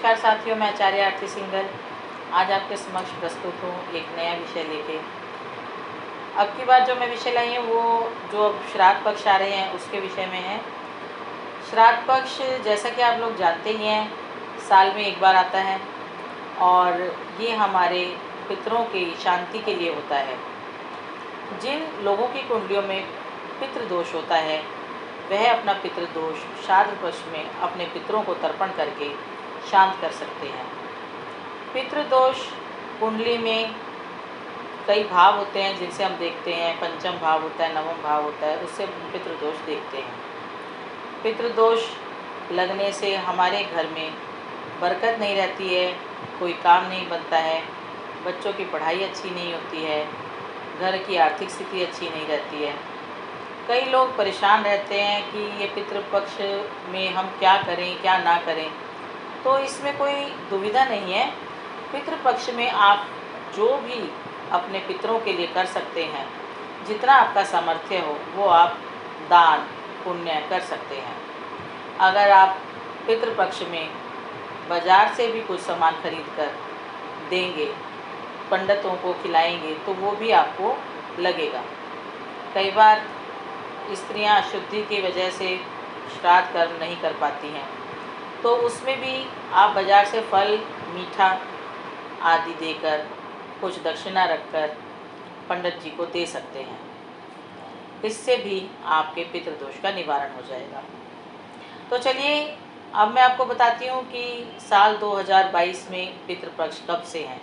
नमस्कार साथियों, मैं आचार्य आरती सिंघल आज आपके समक्ष प्रस्तुत हूँ एक नया विषय लेके। अब की बार जो मैं विषय लाई हूँ वो जो अब श्राद्ध पक्ष आ रहे हैं उसके विषय में है। श्राद्ध पक्ष जैसा कि आप लोग जानते ही हैं, साल में एक बार आता है और ये हमारे पितरों की शांति के लिए होता है। जिन लोगों की कुंडलियों में पितृदोष होता है वह अपना पितृदोष श्राद्ध पक्ष में अपने पितरों को तर्पण करके शांत कर सकते हैं। पितृदोष कुंडली में कई भाव होते हैं जिनसे हम देखते हैं। पंचम भाव होता है, नवम भाव होता है, उससे पितृदोष देखते हैं। पितृदोष लगने से हमारे घर में बरकत नहीं रहती है, कोई काम नहीं बनता है, बच्चों की पढ़ाई अच्छी नहीं होती है, घर की आर्थिक स्थिति अच्छी नहीं रहती है। कई लोग परेशान रहते हैं कि ये पितृपक्ष में हम क्या करें क्या ना करें। तो इसमें कोई दुविधा नहीं है। पितृपक्ष में आप जो भी अपने पितरों के लिए कर सकते हैं, जितना आपका सामर्थ्य हो वो आप दान पुण्य कर सकते हैं। अगर आप पितृपक्ष में बाज़ार से भी कुछ सामान खरीद कर देंगे, पंडितों को खिलाएंगे, तो वो भी आपको लगेगा। कई बार स्त्रियां अशुद्धि की वजह से श्राद्ध कर्म नहीं कर पाती हैं, तो उसमें भी आप बाज़ार से फल मीठा आदि देकर कुछ दक्षिणा रखकर पंडित जी को दे सकते हैं। इससे भी आपके पितृदोष का निवारण हो जाएगा। तो चलिए अब मैं आपको बताती हूँ कि साल 2022 में पितृपक्ष कब से हैं।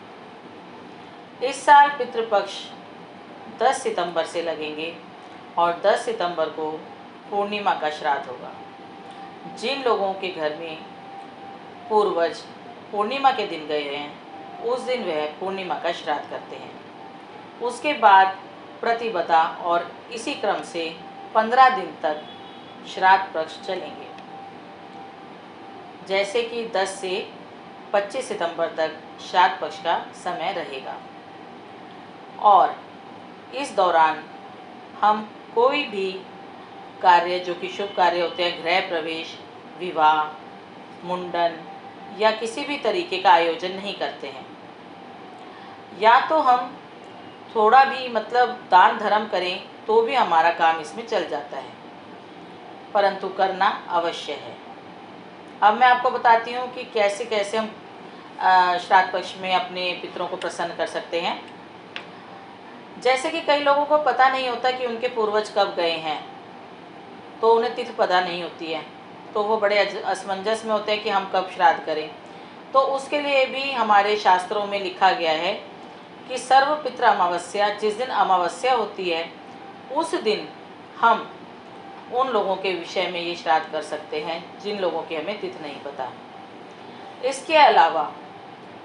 इस साल पितृपक्ष 10 सितंबर से लगेंगे और 10 सितंबर को पूर्णिमा का श्राद्ध होगा। जिन लोगों के घर में पूर्वज पूर्णिमा के दिन गए हैं उस दिन वह पूर्णिमा का श्राद्ध करते हैं। उसके बाद प्रतिपदा और इसी क्रम से 15 दिन तक श्राद्ध पक्ष चलेंगे। जैसे कि 10 से 25 सितंबर तक श्राद्ध पक्ष का समय रहेगा और इस दौरान हम कोई भी कार्य जो कि शुभ कार्य होते हैं, गृह प्रवेश, विवाह, मुंडन या किसी भी तरीके का आयोजन नहीं करते हैं। या तो हम थोड़ा भी दान धर्म करें तो भी हमारा काम इसमें चल जाता है, परंतु करना अवश्य है। अब मैं आपको बताती हूँ कि कैसे कैसे हम श्राद्ध पक्ष में अपने पितरों को प्रसन्न कर सकते हैं। जैसे कि कई लोगों को पता नहीं होता कि उनके पूर्वज कब गए हैं, तो उन्हें तिथि पता नहीं होती है, तो वो बड़े असमंजस में होते हैं कि हम कब श्राद्ध करें। तो उसके लिए भी हमारे शास्त्रों में लिखा गया है कि सर्व पितृ अमावस्या, जिस दिन अमावस्या होती है उस दिन हम उन लोगों के विषय में ये श्राद्ध कर सकते हैं जिन लोगों की हमें तिथि नहीं पता। इसके अलावा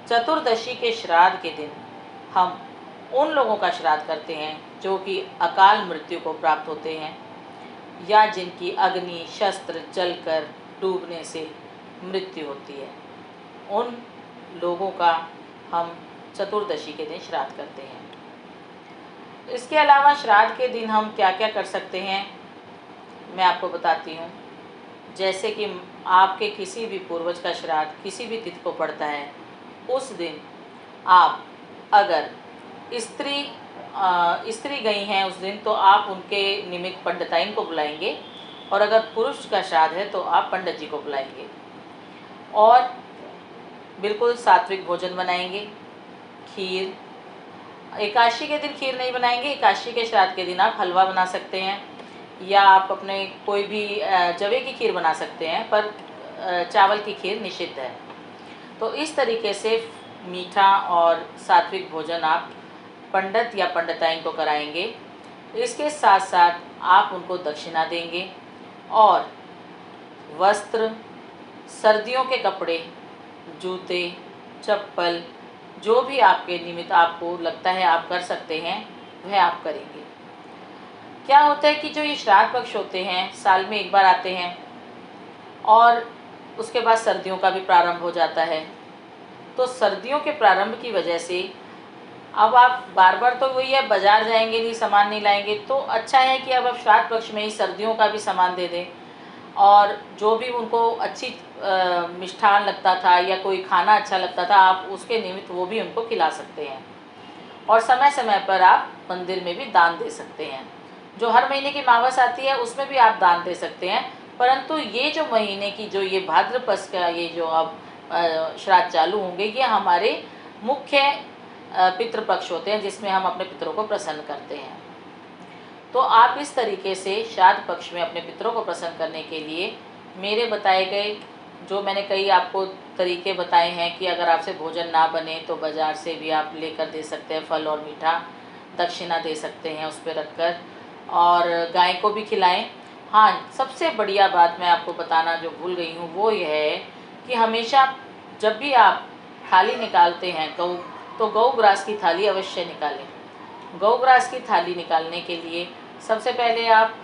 चतुर्दशी के श्राद्ध के दिन हम उन लोगों का श्राद्ध करते हैं जो कि अकाल मृत्यु को प्राप्त होते हैं या जिनकी अग्नि शस्त्र जलकर डूबने से मृत्यु होती है। उन लोगों का हम चतुर्दशी के दिन श्राद्ध करते हैं। इसके अलावा श्राद्ध के दिन हम क्या क्या कर सकते हैं मैं आपको बताती हूँ। जैसे कि आपके किसी भी पूर्वज का श्राद्ध किसी भी तिथि को पड़ता है, उस दिन आप अगर स्त्री गई हैं उस दिन तो आप उनके निमित्त पंडिताइन को बुलाएंगे, और अगर पुरुष का श्राद्ध है तो आप पंडित जी को बुलाएंगे और बिल्कुल सात्विक भोजन बनाएंगे। खीर, एकादशी के दिन खीर नहीं बनाएंगे, एकादशी के श्राद्ध के दिन आप हलवा बना सकते हैं या आप अपने कोई भी जवे की खीर बना सकते हैं, पर चावल की खीर निषिद्ध है। तो इस तरीके से मीठा और सात्विक भोजन आप पंडित या पंडिताइन को कराएंगे। इसके साथ साथ आप उनको दक्षिणा देंगे और वस्त्र, सर्दियों के कपड़े, जूते, चप्पल, जो भी आपके निमित्त आपको लगता है आप कर सकते हैं वह आप करेंगे। क्या होता है कि जो ये श्राद्ध पक्ष होते हैं साल में एक बार आते हैं और उसके बाद सर्दियों का भी प्रारंभ हो जाता है। तो सर्दियों के प्रारंभ की वजह से अब आप बार बार तो वही है, बाज़ार जाएंगे नहीं, सामान नहीं लाएंगे, तो अच्छा है कि अब आप श्राद्ध पक्ष में ही सर्दियों का भी सामान दे दें। और जो भी उनको अच्छी मिष्ठान लगता था या कोई खाना अच्छा लगता था, आप उसके निमित्त वो भी उनको खिला सकते हैं। और समय समय पर आप मंदिर में भी दान दे सकते हैं। जो हर महीने की अमावस आती है उसमें भी आप दान दे सकते हैं, परंतु ये जो महीने की जो ये भाद्रपद का ये जो अब श्राद्ध चालू होंगे, ये हमारे मुख्य पितृपक्ष होते हैं, जिसमें हम अपने पितरों को प्रसन्न करते हैं। तो आप इस तरीके से श्राद्ध पक्ष में अपने पितरों को प्रसन्न करने के लिए मेरे बताए गए जो मैंने कई आपको तरीके बताए हैं कि अगर आपसे भोजन ना बने तो बाज़ार से भी आप लेकर दे सकते हैं, फल और मीठा दक्षिणा दे सकते हैं उस पर रखकर, और गाय को भी खिलाएं। हाँ, सबसे बढ़िया बात मैं आपको बताना जो भूल गई हूँ वो यह है कि हमेशा जब भी आप थाली निकालते हैं तो गौ ग्रास की थाली अवश्य निकालें। गौ ग्रास की थाली निकालने के लिए सबसे पहले आप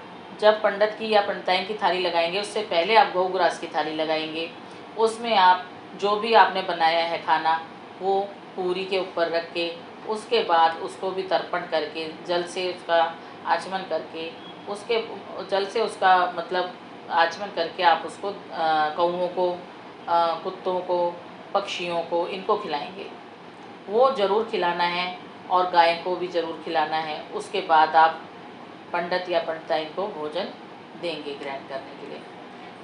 जब पंडित की या पंडिताइन की थाली लगाएंगे उससे पहले आप गौ ग्रास की थाली लगाएंगे। उसमें आप जो भी आपने बनाया है खाना वो पूरी के ऊपर रख के, उसके बाद उसको भी तर्पण करके जल से उसका आचमन करके, उसके जल से उसका मतलब आचमन करके आप उसको कौओं को, कुत्तों को, पक्षियों को, इनको खिलाएंगे। वो ज़रूर खिलाना है और गाय को भी ज़रूर खिलाना है। उसके बाद आप पंडित या पंडिताइन को भोजन देंगे ग्रहण करने के लिए।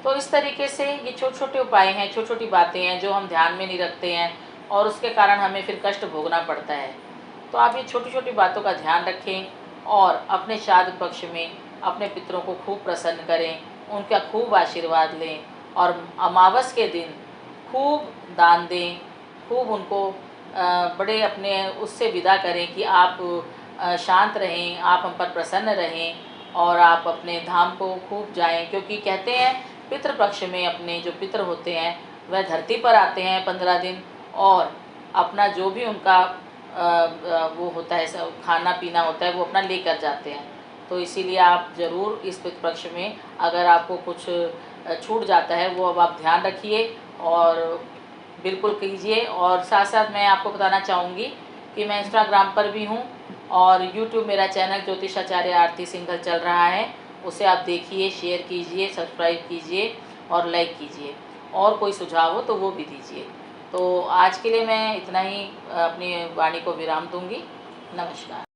तो इस तरीके से ये छोटे छोटे उपाय हैं, छोटी छोटी बातें हैं जो हम ध्यान में नहीं रखते हैं और उसके कारण हमें फिर कष्ट भोगना पड़ता है। तो आप ये छोटी छोटी बातों का ध्यान रखें और अपने श्राद्ध पक्ष में अपने पितरों को खूब प्रसन्न करें, उनका खूब आशीर्वाद लें और अमावस के दिन खूब दान दें, खूब उनको बड़े अपने उससे विदा करें कि आप शांत रहें, आप हम पर प्रसन्न रहें और आप अपने धाम को खूब जाएं। क्योंकि कहते हैं पितृपक्ष में अपने जो पितृ होते हैं वह धरती पर आते हैं 15 दिन और अपना जो भी उनका वो होता है खाना पीना होता है वो अपना लेकर जाते हैं। तो इसीलिए आप ज़रूर इस पितृपक्ष में अगर आपको कुछ छूट जाता है वो अब आप ध्यान रखिए और बिल्कुल कीजिए। और साथ साथ मैं आपको बताना चाहूँगी कि मैं इंस्टाग्राम पर भी हूँ और यूट्यूब मेरा चैनल ज्योतिषाचार्य आरती सिंघल चल रहा है, उसे आप देखिए, शेयर कीजिए, सब्सक्राइब कीजिए और लाइक कीजिए। और कोई सुझाव हो तो वो भी दीजिए। तो आज के लिए मैं इतना ही अपनी वाणी को विराम दूँगी। नमस्कार।